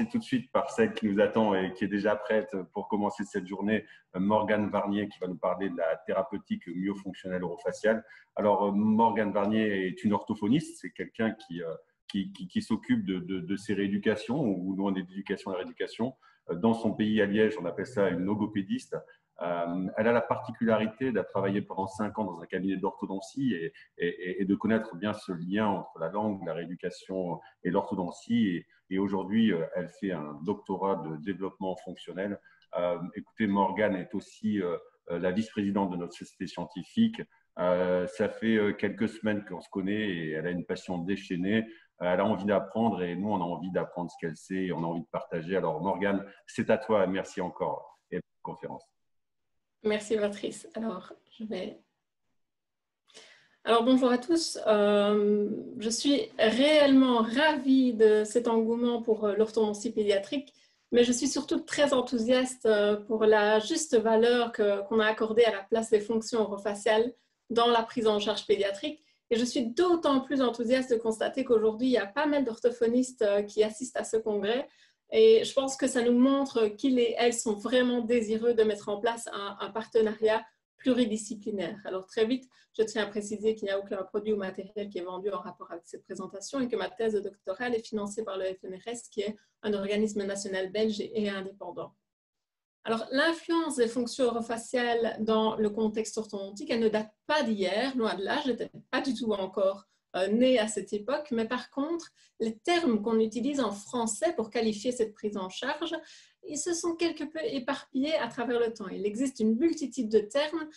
commencer tout de suite par celle qui nous attend et qui est déjà prête pour commencer cette journée, Morgane Varnier, qui va nous parler de la thérapeutique myofonctionnelle orofaciale. Alors, Morgane Varnier est une orthophoniste, c'est quelqu'un qui s'occupe de ces rééducations ou loin d'éducation à la rééducation. Dans son pays, à Liège, on appelle ça une logopédiste. Elle a la particularité d'avoir travaillé pendant 5 ans dans un cabinet d'orthodontie et de connaître bien ce lien entre la langue, la rééducation et l'orthodontie. Et aujourd'hui, elle fait un doctorat de développement fonctionnel. Écoutez, Morgane est aussi la vice-présidente de notre société scientifique. Ça fait quelques semaines qu'on se connaît et elle a une passion déchaînée. Elle a envie d'apprendre et nous, on a envie d'apprendre ce qu'elle sait et on a envie de partager. Alors, Morgane, c'est à toi. Merci encore et bonne conférence. Merci Patrice. Alors bonjour à tous. Je suis réellement ravie de cet engouement pour l'orthodontie pédiatrique, mais je suis surtout très enthousiaste pour la juste valeur qu'on a accordée à la place des fonctions orofaciales dans la prise en charge pédiatrique. Et je suis d'autant plus enthousiaste de constater qu'aujourd'hui, il y a pas mal d'orthophonistes qui assistent à ce congrès. Et je pense que ça nous montre qu'ils et elles sont vraiment désireux de mettre en place un partenariat pluridisciplinaire. Alors très vite, je tiens à préciser qu'il n'y a aucun produit ou matériel qui est vendu en rapport avec cette présentation et que ma thèse doctorale est financée par le FNRS, qui est un organisme national belge et indépendant. Alors, l'influence des fonctions orofaciales dans le contexte orthodontique, elle ne date pas d'hier, loin de là, je n'étais pas du tout encore née à cette époque, mais par contre, les termes qu'on utilise en français pour qualifier cette prise en charge, ils se sont quelque peu éparpillés à travers le temps. Il existe une multitude de termes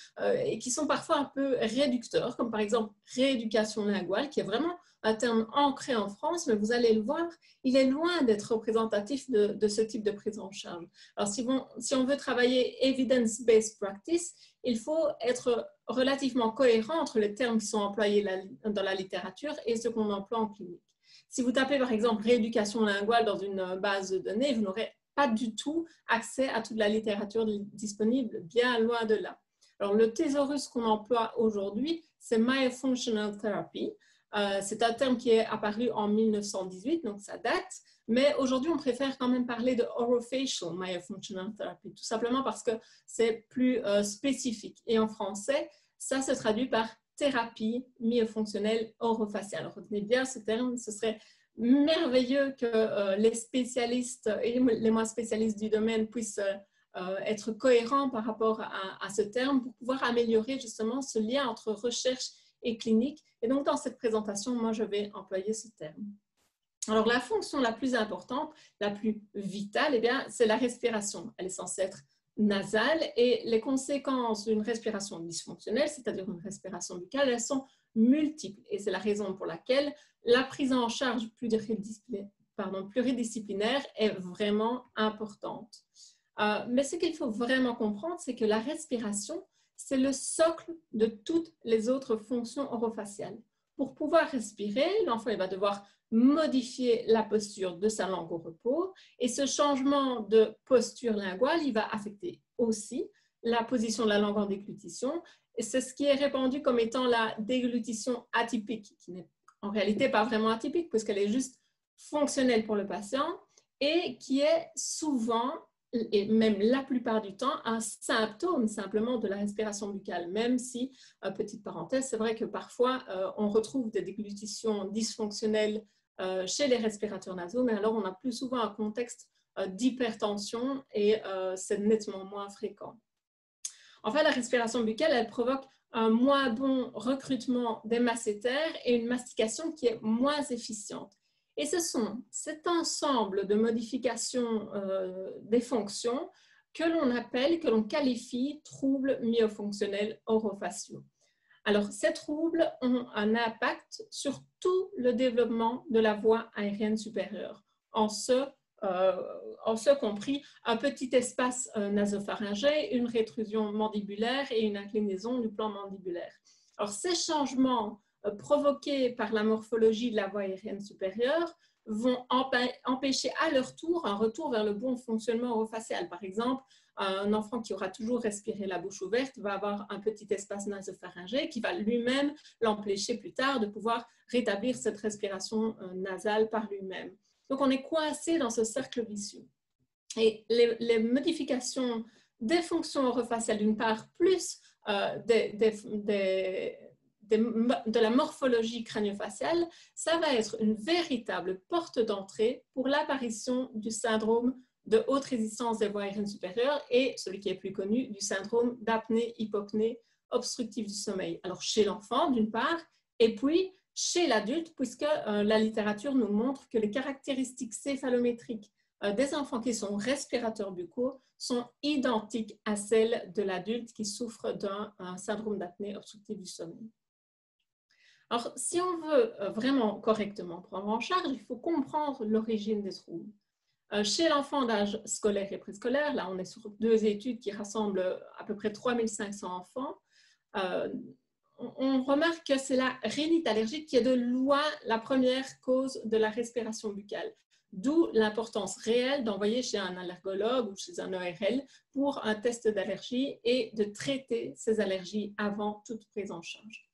et qui sont parfois un peu réducteurs, comme par exemple rééducation linguale, qui est vraiment un terme ancré en France, mais vous allez le voir, il est loin d'être représentatif de ce type de prise en charge. Alors, si on veut travailler evidence-based practice, il faut être relativement cohérent entre les termes qui sont employés dans la littérature et ce qu'on emploie en clinique. Si vous tapez par exemple rééducation linguale dans une base de données, vous n'aurez pas du tout accès à toute la littérature disponible, bien loin de là. Alors, le thésaurus qu'on emploie aujourd'hui, c'est myofunctional therapy. C'est un terme qui est apparu en 1918, donc ça date, mais aujourd'hui, on préfère quand même parler de orofacial myofunctional therapy, tout simplement parce que c'est plus spécifique. Et en français, ça se traduit par thérapie myofonctionnelle orofaciale. Retenez bien ce terme, ce serait merveilleux que les spécialistes et les moins spécialistes du domaine puissent être cohérents par rapport à ce terme pour pouvoir améliorer justement ce lien entre recherche et clinique. Et donc, dans cette présentation, moi, je vais employer ce terme. Alors, la fonction la plus importante, la plus vitale, eh bien, c'est la respiration. Elle est censée être nasale et les conséquences d'une respiration dysfonctionnelle, c'est-à-dire une respiration buccale, elles sont multiples. Et c'est la raison pour laquelle la prise en charge pluridisciplinaire est vraiment importante. Mais ce qu'il faut vraiment comprendre, c'est que la respiration, c'est le socle de toutes les autres fonctions orofaciales. Pour pouvoir respirer, l'enfant va devoir modifier la posture de sa langue au repos et ce changement de posture linguale, il va affecter aussi la position de la langue en déglutition. Et c'est ce qui est répandu comme étant la déglutition atypique, qui n'est en réalité pas vraiment atypique puisqu'elle est juste fonctionnelle pour le patient et qui est souvent et même la plupart du temps, un symptôme simplement de la respiration buccale, même si, petite parenthèse, c'est vrai que parfois, on retrouve des déglutitions dysfonctionnelles chez les respirateurs nasaux, mais alors on a plus souvent un contexte d'hypertension et c'est nettement moins fréquent. Enfin, la respiration buccale, elle provoque un moins bon recrutement des masséters et une mastication qui est moins efficiente. Et ce sont cet ensemble de modifications des fonctions que l'on appelle, que l'on qualifie troubles myofonctionnels orofaciaux. Alors, ces troubles ont un impact sur tout le développement de la voie aérienne supérieure, en ce compris un petit espace nasopharyngé, une rétrusion mandibulaire et une inclinaison du plan mandibulaire. Alors, ces changements provoqués par la morphologie de la voie aérienne supérieure vont empêcher à leur tour un retour vers le bon fonctionnement orofacial. Par exemple, un enfant qui aura toujours respiré la bouche ouverte va avoir un petit espace nasopharyngé qui va lui-même l'empêcher plus tard de pouvoir rétablir cette respiration nasale par lui-même. Donc, on est coincé dans ce cercle vicieux. Et les modifications des fonctions orofaciales, d'une part, plus de la morphologie crânio-faciale, ça va être une véritable porte d'entrée pour l'apparition du syndrome de haute résistance des voies aériennes supérieures et, celui qui est plus connu, du syndrome d'apnée-hypopnée obstructive du sommeil. Alors, chez l'enfant, d'une part, et puis chez l'adulte, puisque la littérature nous montre que les caractéristiques céphalométriques des enfants qui sont respirateurs buccaux sont identiques à celles de l'adulte qui souffre d'un syndrome d'apnée obstructive du sommeil. Alors, si on veut vraiment correctement prendre en charge, il faut comprendre l'origine des troubles. Chez l'enfant d'âge scolaire et préscolaire, là on est sur 2 études qui rassemblent à peu près 3500 enfants, on remarque que c'est la rhinite allergique qui est de loin la première cause de la respiration buccale. D'où l'importance réelle d'envoyer chez un allergologue ou chez un ORL pour un test d'allergie et de traiter ces allergies avant toute prise en charge.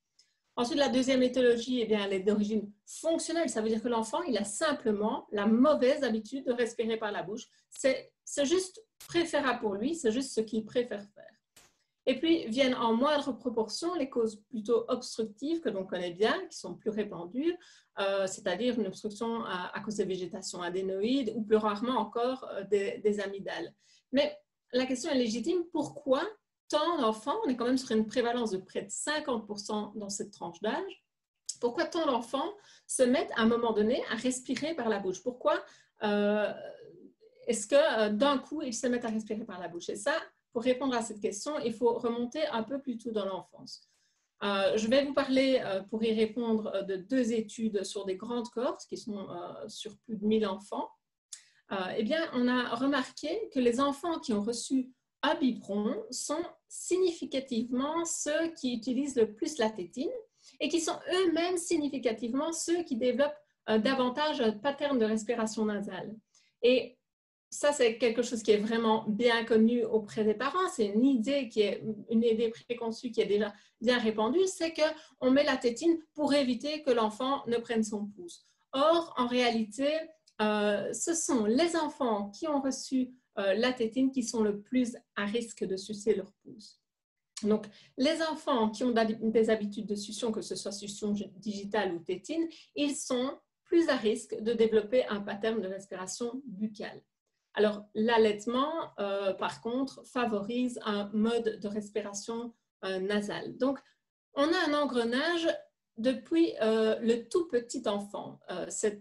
Ensuite, la deuxième étiologie, eh bien, elle est d'origine fonctionnelle. Ça veut dire que l'enfant, il a simplement la mauvaise habitude de respirer par la bouche. C'est juste préférable pour lui, c'est juste ce qu'il préfère faire. Et puis, viennent en moindre proportion les causes plutôt obstructives que l'on connaît bien, qui sont plus répandues, c'est-à-dire une obstruction à cause des végétations adénoïdes ou plus rarement encore des amygdales. Mais la question est légitime, pourquoi tant d'enfants, on est quand même sur une prévalence de près de 50% dans cette tranche d'âge, pourquoi tant d'enfants se mettent à un moment donné à respirer par la bouche? Pourquoi est-ce que d'un coup, ils se mettent à respirer par la bouche? Et ça, pour répondre à cette question, il faut remonter un peu plus tôt dans l'enfance. Je vais vous parler, pour y répondre, de 2 études sur des grandes cohortes qui sont sur plus de 1000 enfants. Eh bien, on a remarqué que les enfants qui ont reçu un biberon sont significativement ceux qui utilisent le plus la tétine et qui sont eux-mêmes significativement ceux qui développent davantage un pattern de respiration nasale. Et ça, c'est quelque chose qui est vraiment bien connu auprès des parents. C'est une idée préconçue qui est déjà bien répandue, c'est qu'on met la tétine pour éviter que l'enfant ne prenne son pouce. Or, en réalité, ce sont les enfants qui ont reçu la tétine qui sont le plus à risque de sucer leur pouce. Donc, les enfants qui ont des habitudes de succion, que ce soit succion digitale ou tétine, ils sont plus à risque de développer un pattern de respiration buccale. Alors, l'allaitement, par contre, favorise un mode de respiration nasale. Donc, on a un engrenage depuis le tout petit enfant.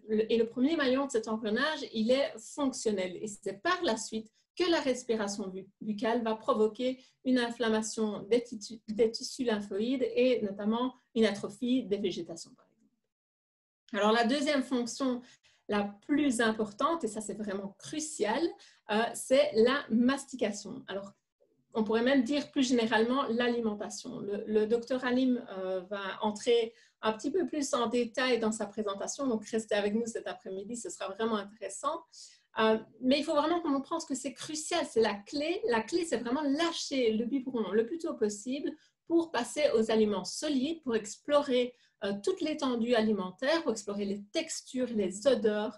Et le premier maillon de cet engrenage, il est fonctionnel. Et c'est par la suite que la respiration buccale va provoquer une inflammation des tissus lymphoïdes et notamment une atrophie des végétations, par exemple. Alors, la deuxième fonction la plus importante, et ça c'est vraiment crucial, c'est la mastication. Alors, on pourrait même dire plus généralement l'alimentation. Le docteur Halim va entrer un petit peu plus en détail dans sa présentation, donc restez avec nous cet après-midi, ce sera vraiment intéressant. Mais il faut vraiment comprendre que c'est crucial, c'est la clé. La clé, c'est vraiment lâcher le biberon le plus tôt possible pour passer aux aliments solides, pour explorer toute l'étendue alimentaire, pour explorer les textures, les odeurs.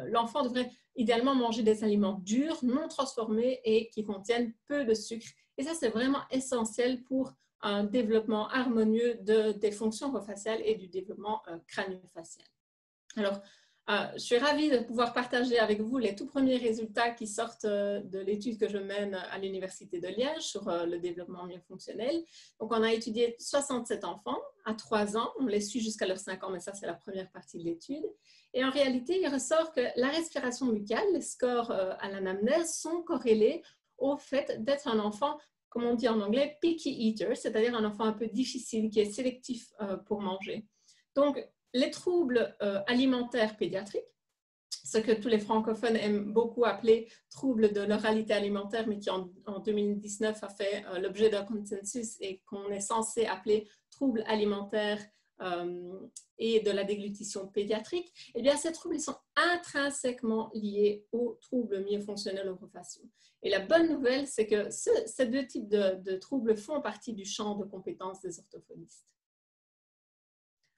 L'enfant devrait idéalement manger des aliments durs, non transformés et qui contiennent peu de sucre. Et ça, c'est vraiment essentiel pour un développement harmonieux des fonctions orofaciales et du développement crânio-facial. Alors, je suis ravie de pouvoir partager avec vous les tout premiers résultats qui sortent de l'étude que je mène à l'Université de Liège sur le développement myofonctionnel. Donc, on a étudié 67 enfants à 3 ans. On les suit jusqu'à leurs 5 ans, mais ça, c'est la première partie de l'étude. Et en réalité, il ressort que la respiration buccale, les scores à l'anamnèse, sont corrélés au fait d'être un enfant, comme on dit en anglais, picky eater, c'est-à-dire un enfant un peu difficile, qui est sélectif pour manger. Donc, les troubles alimentaires pédiatriques, ce que tous les francophones aiment beaucoup appeler troubles de l'oralité alimentaire, mais qui en 2019 a fait l'objet d'un consensus et qu'on est censé appeler troubles alimentaires et de la déglutition pédiatrique, eh bien, ces troubles sont intrinsèquement liés aux troubles myofonctionnels orofaciaux. Et la bonne nouvelle, c'est que ces 2 types de troubles font partie du champ de compétences des orthophonistes.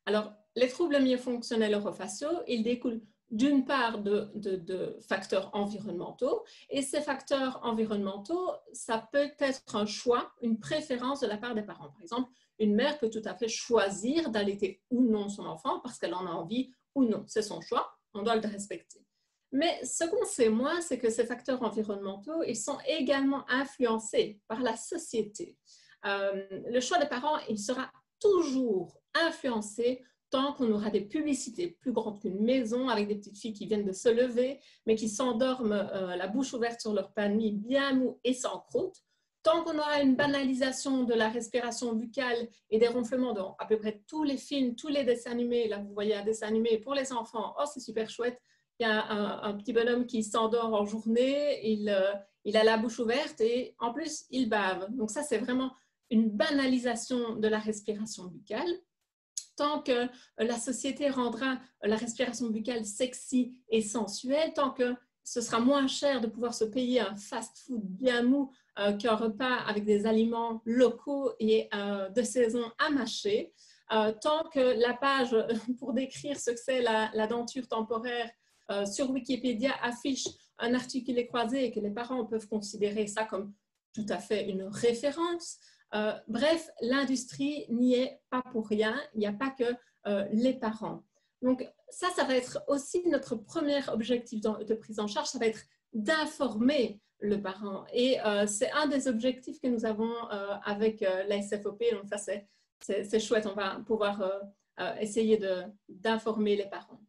Alors, les troubles myofonctionnels orofaciaux, ils découlent d'une part de facteurs environnementaux, et ces facteurs environnementaux, ça peut être un choix, une préférence de la part des parents. Par exemple, une mère peut tout à fait choisir d'allaiter ou non son enfant parce qu'elle en a envie ou non. C'est son choix, on doit le respecter. Mais ce qu'on sait moins, c'est que ces facteurs environnementaux, ils sont également influencés par la société. Le choix des parents, il sera toujours influencé tant qu'on aura des publicités plus grandes qu'une maison avec des petites filles qui viennent de se lever, mais qui s'endorment la bouche ouverte sur leur pain de mie bien mou et sans croûte, tant qu'on aura une banalisation de la respiration buccale et des ronflements dans à peu près tous les films, tous les dessins animés. Là, vous voyez un dessin animé pour les enfants. Oh, c'est super chouette. Il y a un petit bonhomme qui s'endort en journée, il a la bouche ouverte et en plus, il bave. Donc ça, c'est vraiment une banalisation de la respiration buccale. Tant que la société rendra la respiration buccale sexy et sensuelle, tant que ce sera moins cher de pouvoir se payer un fast-food bien mou qu'un repas avec des aliments locaux et de saison à mâcher, tant que la page pour décrire ce que c'est la denture temporaire sur Wikipédia affiche un articulé croisé et que les parents peuvent considérer ça comme tout à fait une référence. Bref, l'industrie n'y est pas pour rien, il n'y a pas que les parents. Donc ça va être aussi notre premier objectif de prise en charge, ça va être d'informer le parent. Et c'est un des objectifs que nous avons avec la SFOP, donc ça c'est chouette, on va pouvoir essayer d'informer les parents.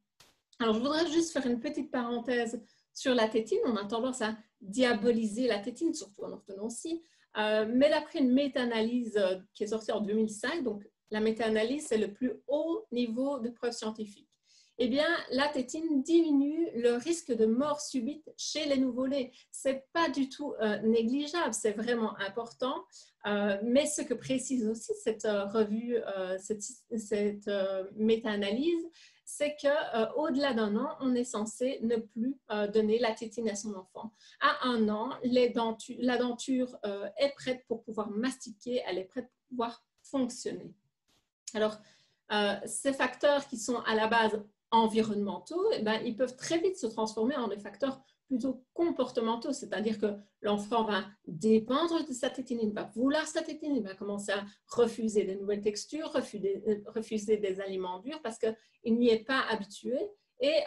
Alors je voudrais juste faire une petite parenthèse sur la tétine. On a tendance à diaboliser la tétine, surtout en orthodontie. Mais d'après une méta-analyse qui est sortie en 2005, donc la méta-analyse, c'est le plus haut niveau de preuve scientifique. Eh bien, la tétine diminue le risque de mort subite chez les nouveau-nés. Ce n'est pas du tout négligeable, c'est vraiment important. Mais ce que précise aussi cette revue, cette méta-analyse, c'est qu'au-delà d'un an, on est censé ne plus donner la tétine à son enfant. À un an, la denture est prête pour pouvoir mastiquer, elle est prête pour pouvoir fonctionner. Alors, ces facteurs qui sont à la base environnementaux, eh bien, ils peuvent très vite se transformer en des facteurs plutôt comportementaux, c'est-à-dire que l'enfant va dépendre de sa tétine, il va vouloir sa tétine, il va commencer à refuser des nouvelles textures, refuser des aliments durs parce qu'il n'y est pas habitué. Et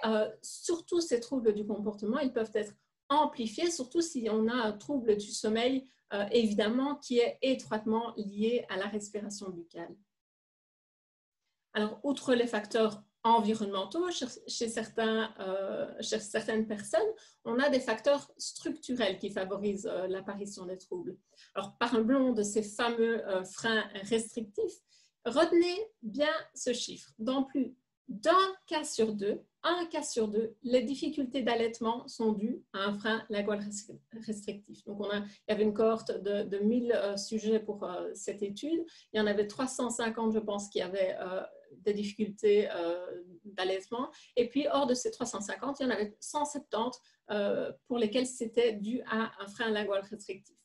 surtout, ces troubles du comportement, ils peuvent être amplifiés, surtout si on a un trouble du sommeil, évidemment, qui est étroitement lié à la respiration buccale. Alors, outre les facteurs environnementaux, chez certaines personnes, on a des facteurs structurels qui favorisent l'apparition des troubles. Alors, parlons de ces fameux freins restrictifs. Retenez bien ce chiffre. Dans plus d'un cas sur deux, les difficultés d'allaitement sont dues à un frein lingual restrictif. Donc, il y avait une cohorte de 1000 sujets pour cette étude. Il y en avait 350, je pense, qui avaient des difficultés d'allaitement. Et puis, hors de ces 350, il y en avait 170 pour lesquels c'était dû à un frein lingual restrictif.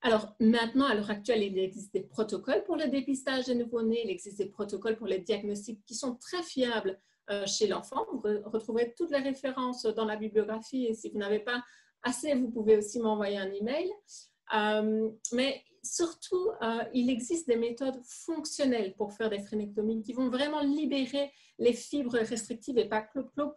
Alors, maintenant, à l'heure actuelle, il existe des protocoles pour le dépistage des nouveau-nés, il existe des protocoles pour les diagnostics qui sont très fiables chez l'enfant. Vous retrouverez toutes les références dans la bibliographie et si vous n'avez pas assez, vous pouvez aussi m'envoyer un email. Mais surtout, il existe des méthodes fonctionnelles pour faire des frénectomies qui vont vraiment libérer les fibres restrictives et pas clop-clop,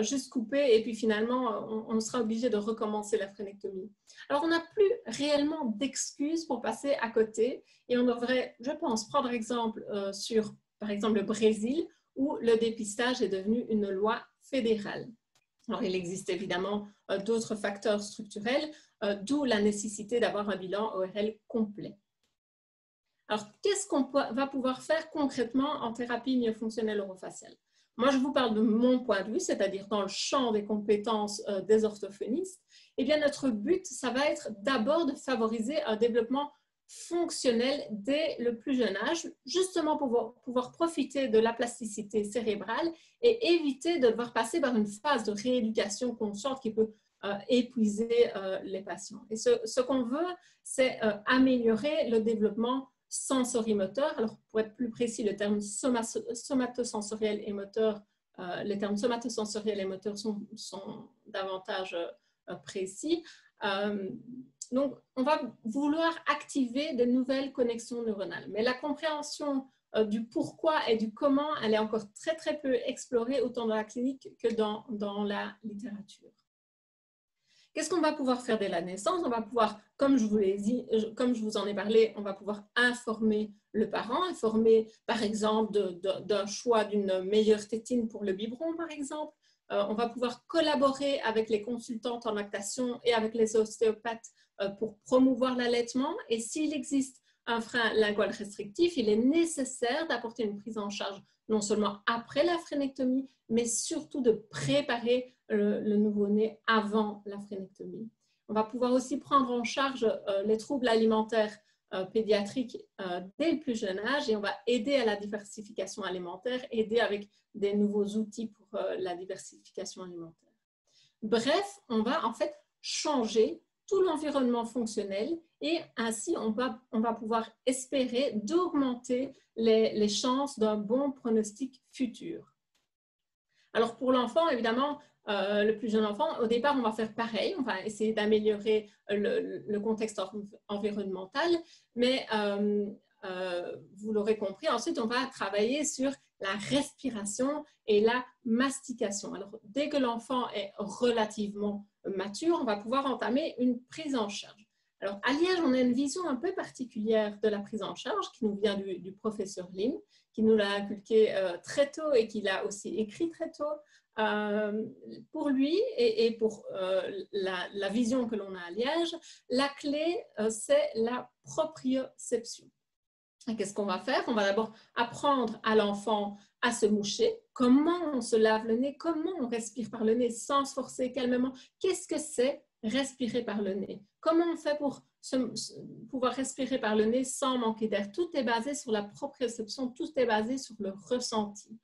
juste couper et puis finalement, on sera obligé de recommencer la frénectomie. Alors, on n'a plus réellement d'excuses pour passer à côté et on devrait, je pense, prendre exemple sur, par exemple, le Brésil où le dépistage est devenu une loi fédérale. Alors, il existe évidemment d'autres facteurs structurels, d'où la nécessité d'avoir un bilan ORL complet. Alors, qu'est-ce qu'on va pouvoir faire concrètement en thérapie myofonctionnelle orofaciale? Moi, je vous parle de mon point de vue, c'est-à-dire dans le champ des compétences des orthophonistes. Eh bien, notre but, ça va être d'abord de favoriser un développement fonctionnel dès le plus jeune âge, justement pour pouvoir profiter de la plasticité cérébrale et éviter de devoir passer par une phase de rééducation consciente qui peut épuiser les patients. Et ce qu'on veut, c'est améliorer le développement sensorimoteur. Alors, pour être plus précis, le terme somatosensoriel et moteur les termes somatosensoriels et moteurs sont davantage précis. Donc, on va vouloir activer de nouvelles connexions neuronales. Mais la compréhension du pourquoi et du comment, elle est encore très, très peu explorée, autant dans la clinique que dans la littérature. Qu'est-ce qu'on va pouvoir faire dès la naissance? On va pouvoir, comme je vous l'ai dit, comme je vous en ai parlé, on va pouvoir informer le parent, informer par exemple d'un choix d'une meilleure tétine pour le biberon, par exemple. On va pouvoir collaborer avec les consultantes en lactation et avec les ostéopathes pour promouvoir l'allaitement. Et s'il existe un frein lingual restrictif, il est nécessaire d'apporter une prise en charge non seulement après la frénectomie, mais surtout de préparer le nouveau-né avant la frénectomie. On va pouvoir aussi prendre en charge les troubles alimentaires pédiatriques dès le plus jeune âge et on va aider à la diversification alimentaire, aider avec des nouveaux outils pour la diversification alimentaire. Bref, on va en fait changer tout l'environnement fonctionnel et ainsi on va pouvoir espérer d'augmenter les chances d'un bon pronostic futur. Alors pour l'enfant, évidemment, le plus jeune enfant, au départ, on va faire pareil, on va essayer d'améliorer le contexte environnemental, mais vous l'aurez compris, ensuite on va travailler sur la respiration et la mastication. Alors dès que l'enfant est relativement mature, on va pouvoir entamer une prise en charge. Alors à Liège, on a une vision un peu particulière de la prise en charge qui nous vient du professeur Lim, qui nous l'a inculqué très tôt et qui l'a aussi écrit très tôt. Pour lui et pour la vision que l'on a à Liège, la clé, c'est la proprioception. Qu'est-ce qu'on va faire? On va d'abord apprendre à l'enfant à se moucher, comment on se lave le nez, comment on respire par le nez sans se forcer, calmement. Qu'est-ce que c'est respirer par le nez? Comment on fait pour pouvoir respirer par le nez sans manquer d'air? Tout est basé sur la proprioception, tout est basé sur le ressenti.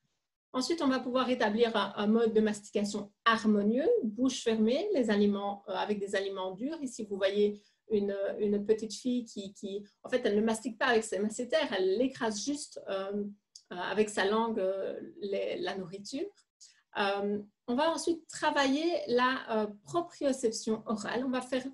Ensuite, on va pouvoir établir un mode de mastication harmonieux, bouche fermée, les aliments, avec des aliments durs. Ici, vous voyez une petite fille qui, en fait, elle ne mastique pas avec ses masséters, elle l'écrase juste avec sa langue la nourriture. On va ensuite travailler la proprioception orale. On va faire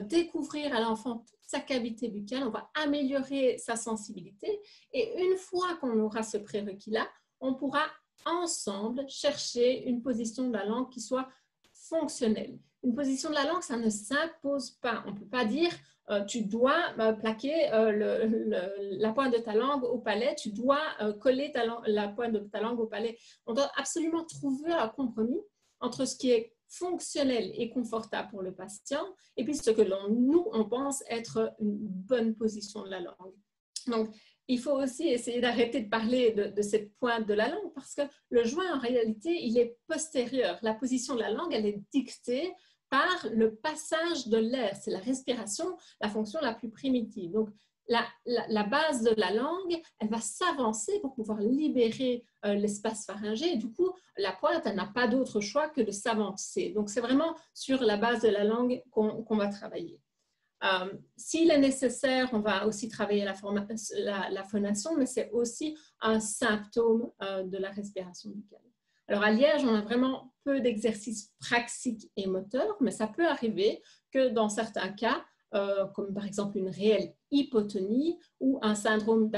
découvrir à l'enfant toute sa cavité buccale. On va améliorer sa sensibilité. Et une fois qu'on aura ce prérequis-là, on pourra ensemble chercher une position de la langue qui soit fonctionnelle. Une position de la langue, ça ne s'impose pas. On ne peut pas dire tu dois plaquer la pointe de ta langue au palais, tu dois coller la pointe de ta langue au palais. On doit absolument trouver un compromis entre ce qui est fonctionnel et confortable pour le patient et puis ce que nous, on pense être une bonne position de la langue. Donc, il faut aussi essayer d'arrêter de parler de cette pointe de la langue parce que le joint, en réalité, il est postérieur. La position de la langue, elle est dictée par le passage de l'air. C'est la respiration, la fonction la plus primitive. Donc, la base de la langue, elle va s'avancer pour pouvoir libérer l'espace pharyngé. Et du coup, la pointe, elle n'a pas d'autre choix que de s'avancer. Donc, c'est vraiment sur la base de la langue qu'on va travailler. S'il est nécessaire, on va aussi travailler la phonation, mais c'est aussi un symptôme de la respiration buccale. Alors à Liège, on a vraiment peu d'exercices praxiques et moteurs, mais ça peut arriver que dans certains cas, comme par exemple une réelle hypotonie ou un syndrome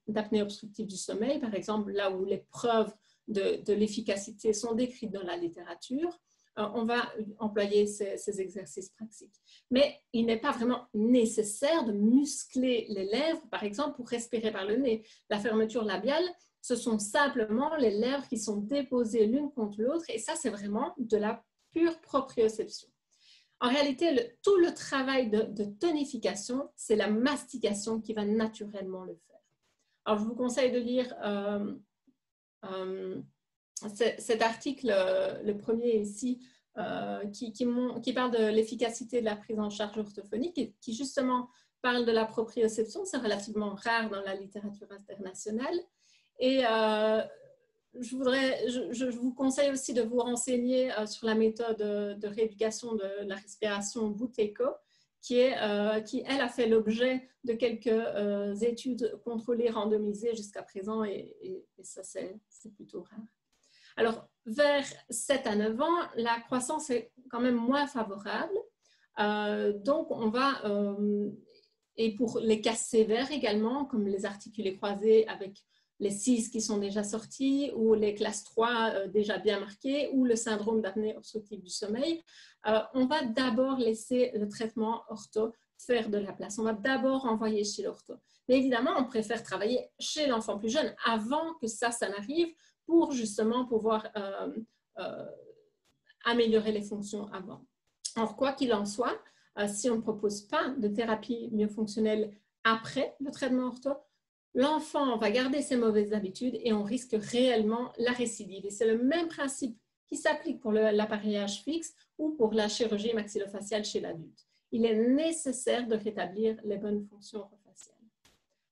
d'apnée obstructive du sommeil, par exemple là où les preuves de l'efficacité sont décrites dans la littérature, on va employer ces exercices pratiques. Mais il n'est pas vraiment nécessaire de muscler les lèvres, par exemple, pour respirer par le nez. La fermeture labiale, ce sont simplement les lèvres qui sont déposées l'une contre l'autre, et ça, c'est vraiment de la pure proprioception. En réalité, tout le travail de tonification, c'est la mastication qui va naturellement le faire. Alors, je vous conseille de lire cet article, le premier ici, qui parle de l'efficacité de la prise en charge orthophonique et qui justement parle de la proprioception. C'est relativement rare dans la littérature internationale. Et je vous conseille aussi de vous renseigner sur la méthode de rééducation de la respiration Buteyko, qui, elle, a fait l'objet de quelques études contrôlées, randomisées jusqu'à présent, et ça, c'est plutôt rare. Alors, vers 7 à 9 ans, la croissance est quand même moins favorable. Donc, on va, et pour les cas sévères également, comme les articulés croisés avec les 6 qui sont déjà sortis, ou les classes 3 déjà bien marquées, ou le syndrome d'apnée obstructive du sommeil, on va d'abord laisser le traitement ortho faire de la place. On va d'abord envoyer chez l'ortho. Mais évidemment, on préfère travailler chez l'enfant plus jeune avant que ça n'arrive pour justement pouvoir améliorer les fonctions avant. Alors, quoi qu'il en soit, si on ne propose pas de thérapie myofonctionnelle après le traitement ortho, l'enfant va garder ses mauvaises habitudes et on risque réellement la récidive. Et c'est le même principe qui s'applique pour l'appareillage fixe ou pour la chirurgie maxillofaciale chez l'adulte. Il est nécessaire de rétablir les bonnes fonctions orofaciales.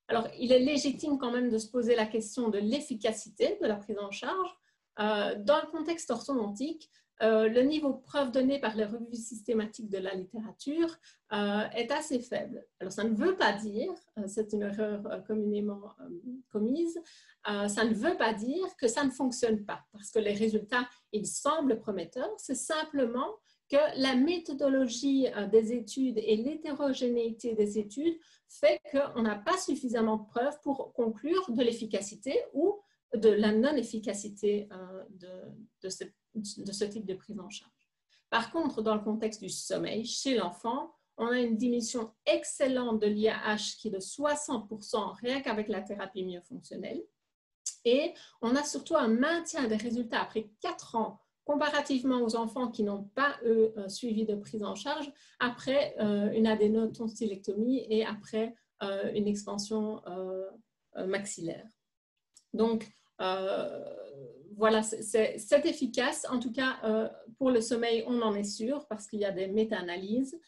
Alors, il est légitime quand même de se poser la question de l'efficacité de la prise en charge. Dans le contexte orthodontique, le niveau de preuve donné par les revues systématiques de la littérature est assez faible. Alors, ça ne veut pas dire, c'est une erreur communément commise, ça ne veut pas dire que ça ne fonctionne pas, parce que les résultats, ils semblent prometteurs. C'est simplement que la méthodologie des études et l'hétérogénéité des études fait qu'on n'a pas suffisamment de preuves pour conclure de l'efficacité ou de la non-efficacité de ce type de prise en charge. Par contre, dans le contexte du sommeil, chez l'enfant, on a une diminution excellente de l'IAH qui est de 60% rien qu'avec la thérapie myofonctionnelle. Et on a surtout un maintien des résultats après 4 ans comparativement aux enfants qui n'ont pas, eux, suivi de prise en charge, après une adénotonsillectomie et après une expansion maxillaire. Donc, voilà, c'est efficace. En tout cas, pour le sommeil, on en est sûr parce qu'il y a des méta-analyses.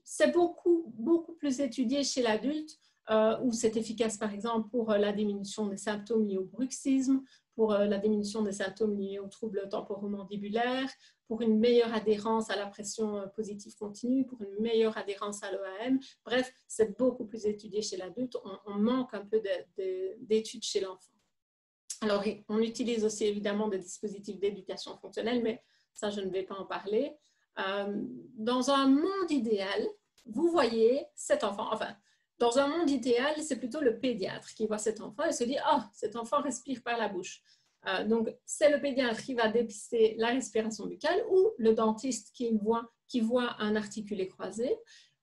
C'est beaucoup plus étudié chez l'adulte où c'est efficace, par exemple, pour la diminution des symptômes liés au bruxisme, pour la diminution des symptômes liés aux troubles temporomandibulaires, pour une meilleure adhérence à la pression positive continue, pour une meilleure adhérence à l'EAM. Bref, c'est beaucoup plus étudié chez l'adulte. On manque un peu d'études chez l'enfant. Alors, on utilise aussi évidemment des dispositifs d'éducation fonctionnelle, mais ça, je ne vais pas en parler. Dans un monde idéal, vous voyez cet enfant, enfin, dans un monde idéal, c'est plutôt le pédiatre qui voit cet enfant et se dit « Oh, cet enfant respire par la bouche ». Donc, c'est le pédiatre qui va dépister la respiration buccale ou le dentiste qui voit un articulé croisé.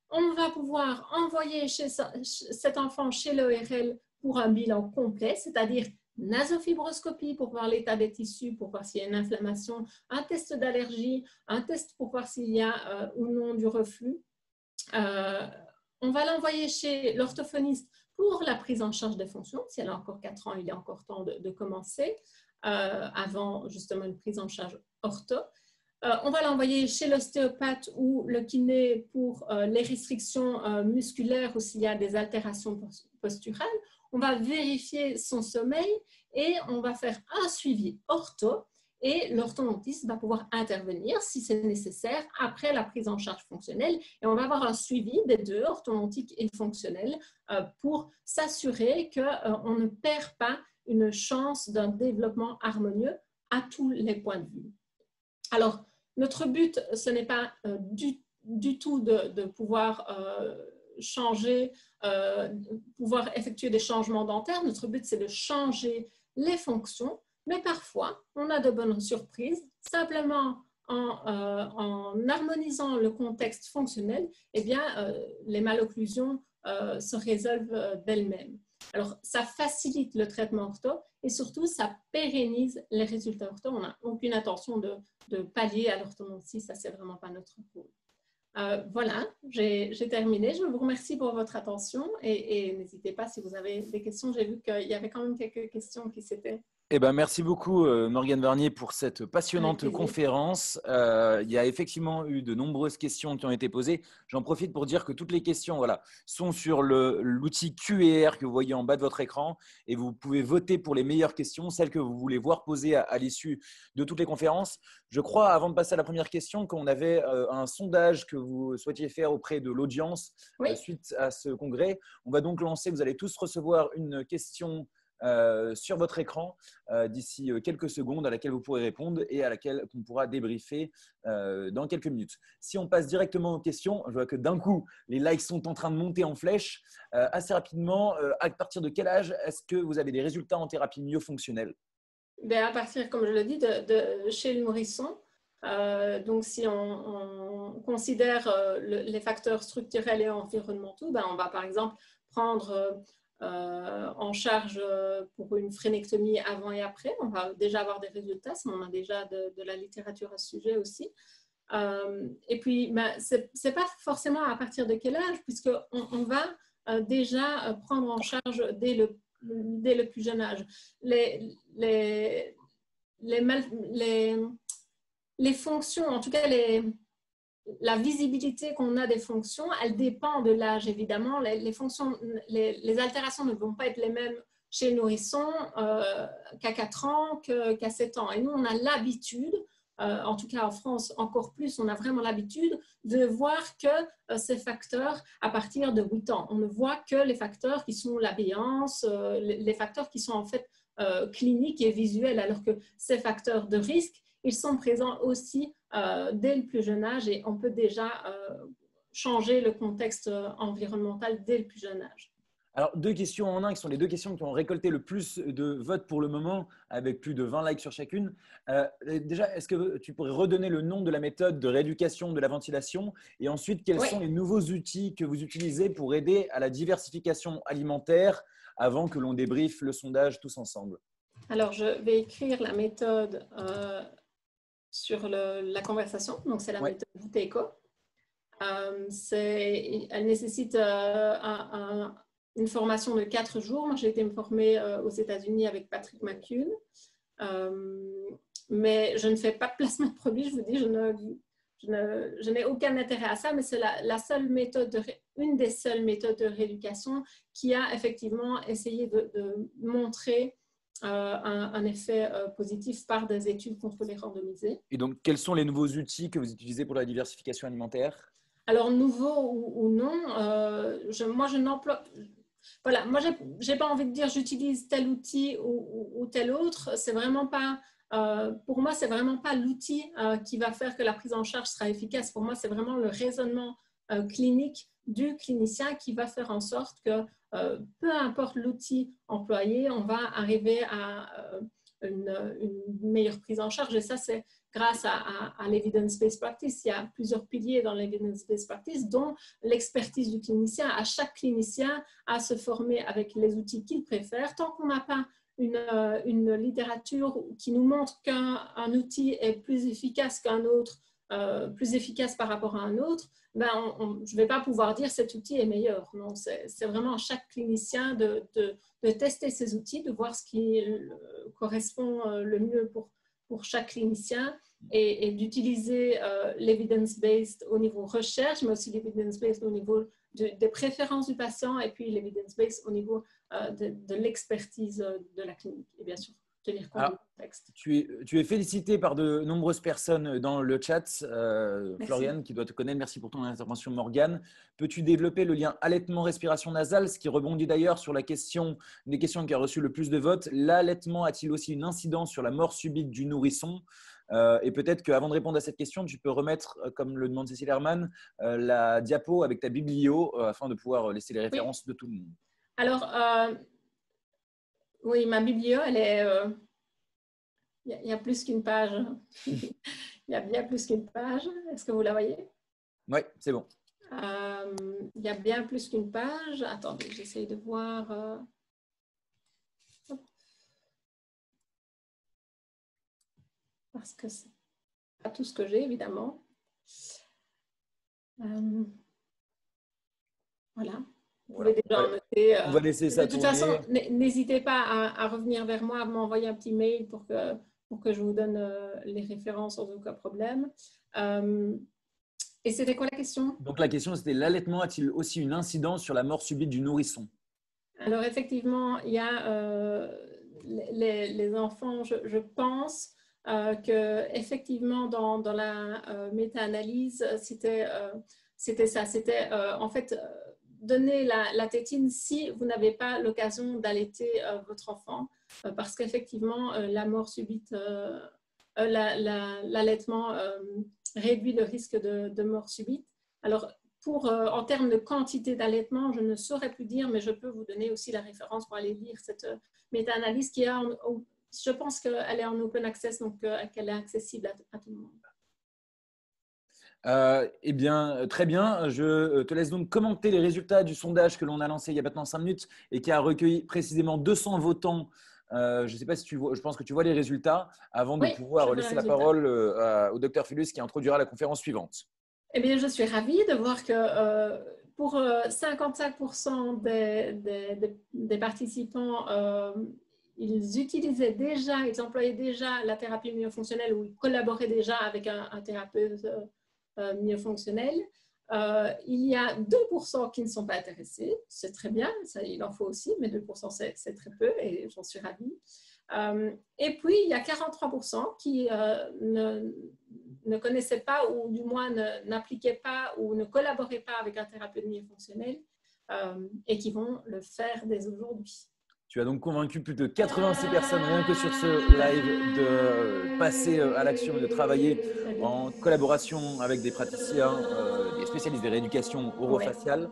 On va pouvoir envoyer cet enfant chez l'ERL pour un bilan complet, c'est-à-dire nasofibroscopie pour voir l'état des tissus, pour voir s'il y a une inflammation, un test d'allergie, un test pour voir s'il y a ou non du reflux. On va l'envoyer chez l'orthophoniste pour la prise en charge des fonctions. Si elle a encore 4 ans, il est encore temps de commencer avant justement une prise en charge ortho. On va l'envoyer chez l'ostéopathe ou le kiné pour les restrictions musculaires ou s'il y a des altérations posturales. On va vérifier son sommeil et on va faire un suivi ortho et l'orthodontiste va pouvoir intervenir si c'est nécessaire après la prise en charge fonctionnelle et on va avoir un suivi des deux, orthodontique et fonctionnel, pour s'assurer qu'on ne perd pas une chance d'un développement harmonieux à tous les points de vue. Alors, notre but, ce n'est pas du tout de pouvoir changer, pouvoir effectuer des changements dentaires. Notre but, c'est de changer les fonctions, mais parfois, on a de bonnes surprises. Simplement, en harmonisant le contexte fonctionnel, eh bien, les malocclusions se résolvent d'elles-mêmes. Alors, ça facilite le traitement ortho et surtout, ça pérennise les résultats ortho. On n'a aucune intention de pallier à l'orthodontie, ça, c'est vraiment pas notre rôle. Voilà, j'ai terminé. Je vous remercie pour votre attention et n'hésitez pas si vous avez des questions. J'ai vu qu'il y avait quand même quelques questions qui s'étaient… Eh ben, merci beaucoup, Morgane Varnier, pour cette passionnante conférence. Il y a effectivement eu de nombreuses questions qui ont été posées. J'en profite pour dire que toutes les questions sont sur l'outil Q&R que vous voyez en bas de votre écran et vous pouvez voter pour les meilleures questions, celles que vous voulez voir posées à l'issue de toutes les conférences. Je crois, avant de passer à la première question, qu'on avait un sondage que vous souhaitiez faire auprès de l'audience suite à ce congrès. On va donc lancer, vous allez tous recevoir une question sur votre écran d'ici quelques secondes à laquelle vous pourrez répondre et à laquelle on pourra débriefer dans quelques minutes. Si on passe directement aux questions, je vois que d'un coup, les likes sont en train de monter en flèche. Assez rapidement, à partir de quel âge est-ce que vous avez des résultats en thérapie myofonctionnelle? À partir, comme je le dis, de chez le nourrisson. Donc, si on considère les facteurs structurels et environnementaux, on va par exemple prendre en charge pour une phrénectomie avant et après. On va déjà avoir des résultats, si on a déjà de la littérature à ce sujet aussi. Et puis, ce n'est pas forcément à partir de quel âge, puisqu'on va déjà prendre en charge dès le plus jeune âge. Les fonctions, en tout cas la visibilité qu'on a des fonctions, elle dépend de l'âge évidemment. Les altérations ne vont pas être les mêmes chez le nourrisson qu'à 4 ans, qu'à 7 ans. Et nous, on a l'habitude, en tout cas en France encore plus, on a vraiment l'habitude de voir que ces facteurs à partir de 8 ans. On ne voit que les facteurs qui sont l'habillance, les facteurs qui sont en fait cliniques et visuels, alors que ces facteurs de risque, ils sont présents aussi dès le plus jeune âge et on peut déjà changer le contexte environnemental dès le plus jeune âge. Alors, 2 questions en un qui sont les 2 questions qui ont récolté le plus de votes pour le moment, avec plus de 20 likes sur chacune. Déjà, est-ce que tu pourrais redonner le nom de la méthode de rééducation de la ventilation? Et ensuite, quels sont les nouveaux outils que vous utilisez pour aider à la diversification alimentaire avant que l'on débriefe le sondage tous ensemble? Alors, je vais écrire la méthode sur la conversation. Donc, c'est la méthode Buteyko. Elle nécessite une formation de 4 jours. Moi, j'ai été me former aux États-Unis avec Patrick McCune. Mais je ne fais pas de placement de produit, je vous dis, je n'ai aucun intérêt à ça, mais c'est une des seules méthodes de rééducation qui a effectivement essayé de montrer un effet positif par des études contrôlées randomisées. Et donc, quels sont les nouveaux outils que vous utilisez pour la diversification alimentaire? Alors, nouveau ou non, moi, je n'emploie... Voilà, moi, je n'ai pas envie de dire j'utilise tel outil ou tel autre. C'est vraiment pas... pour moi, c'est vraiment pas l'outil qui va faire que la prise en charge sera efficace. Pour moi, c'est vraiment le raisonnement clinique du clinicien qui va faire en sorte que peu importe l'outil employé, on va arriver à une meilleure prise en charge. Et ça, c'est grâce à l'evidence-based practice. Il y a plusieurs piliers dans l'evidence-based practice, dont l'expertise du clinicien. À chaque clinicien à se former avec les outils qu'il préfère. Tant qu'on n'a pas une littérature qui nous montre qu'un outil est plus efficace qu'un autre, plus efficace par rapport à un autre, je ne vais pas pouvoir dire cet outil est meilleur. Non, c'est vraiment à chaque clinicien de tester ces outils, de voir ce qui correspond le mieux pour chaque clinicien et d'utiliser l'evidence-based au niveau recherche, mais aussi l'evidence-based au niveau des préférences du patient et puis l'evidence-based au niveau de l'expertise de la clinique. Et bien sûr, tenir compte du contexte. Tu es félicité par de nombreuses personnes dans le chat. Floriane, qui doit te connaître, merci pour ton intervention. Morgane, peux-tu développer le lien allaitement-respiration nasale, ce qui rebondit d'ailleurs sur des questions qui a reçu le plus de votes. L'allaitement a-t-il aussi une incidence sur la mort subite du nourrisson? Et peut-être qu'avant de répondre à cette question, tu peux remettre, comme le demande Cécile Herman, la diapo avec ta biblio afin de pouvoir laisser les références de tout le monde. Alors, oui, ma biblio, elle est... Il y a plus qu'une page. Il y a bien plus qu'une page. Est-ce que vous la voyez? Oui, c'est bon. Il y a bien plus qu'une page. Attendez, j'essaye de voir... Parce que c'est pas tout ce que j'ai, évidemment. Voilà. Vous pouvez déjà en noter. On va laisser ça tourner. De toute façon, n'hésitez pas à revenir vers moi, à m'envoyer un petit mail pour que je vous donne les références sans aucun problème. Et c'était quoi la question? Donc la question, c'était l'allaitement a-t-il aussi une incidence sur la mort subite du nourrisson? Alors effectivement, il y a les enfants, je pense que effectivement dans la méta-analyse, c'était ça. C'était en fait donner la tétine si vous n'avez pas l'occasion d'allaiter votre enfant, parce qu'effectivement, la mort subite, l'allaitement réduit le risque de mort subite. Alors, en termes de quantité d'allaitement, je ne saurais plus dire, mais je peux vous donner aussi la référence pour aller lire cette méta-analyse qui est, je pense qu'elle est en open access, donc qu'elle est accessible à tout le monde. Eh bien, très bien. Je te laisse donc commenter les résultats du sondage que l'on a lancé il y a maintenant 5 minutes et qui a recueilli précisément 200 votants. Je ne sais pas si tu vois, je pense que tu vois les résultats avant de pouvoir laisser la parole au Dr Fellus qui introduira la conférence suivante. Eh bien, je suis ravie de voir que pour 55% des participants, ils employaient déjà la thérapie myofonctionnelle ou ils collaboraient déjà avec un thérapeute myofonctionnel. Il y a 2% qui ne sont pas intéressés, c'est très bien, il en faut aussi, mais 2% c'est très peu et j'en suis ravie. Et puis, il y a 43% qui ne connaissaient pas ou du moins n'appliquaient pas ou ne collaboraient pas avec un thérapeute myofonctionnel et qui vont le faire dès aujourd'hui. Tu as donc convaincu plus de 86 personnes rien que sur ce live de passer à l'action et de travailler en collaboration avec des praticiens, des spécialistes de rééducation orofaciale.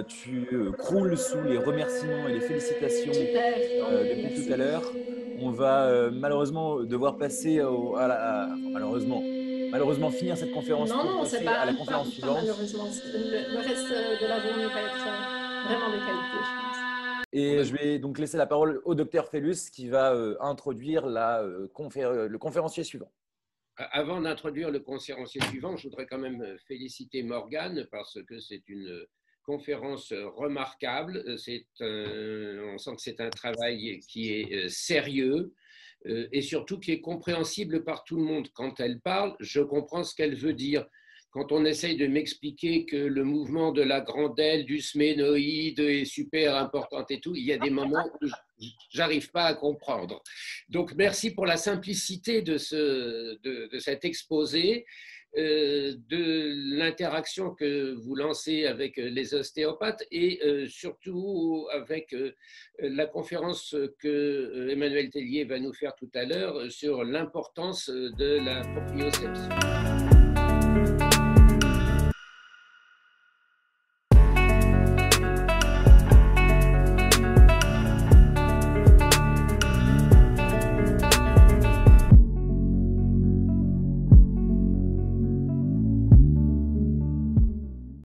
Tu croules sous les remerciements et les félicitations depuis tout à l'heure. On va malheureusement devoir passer malheureusement finir cette conférence pour passer à la conférence suivante. Malheureusement, le reste de la journée va être vraiment de qualité, je pense. Et je vais donc laisser la parole au Dr Fellus qui va introduire le conférencier suivant. Avant d'introduire le conférencier suivant, je voudrais quand même féliciter Morgane parce que c'est une conférence remarquable. On sent que c'est un travail qui est sérieux et surtout qui est compréhensible par tout le monde. Quand elle parle, je comprends ce qu'elle veut dire. Quand on essaye de m'expliquer que le mouvement de la grande aile du sménoïde est super important et tout, il y a des moments où j'arrive pas à comprendre. Donc, merci pour la simplicité de cet exposé, de l'interaction que vous lancez avec les ostéopathes et surtout avec la conférence que Emmanuel Tellier va nous faire tout à l'heure sur l'importance de la proprioception.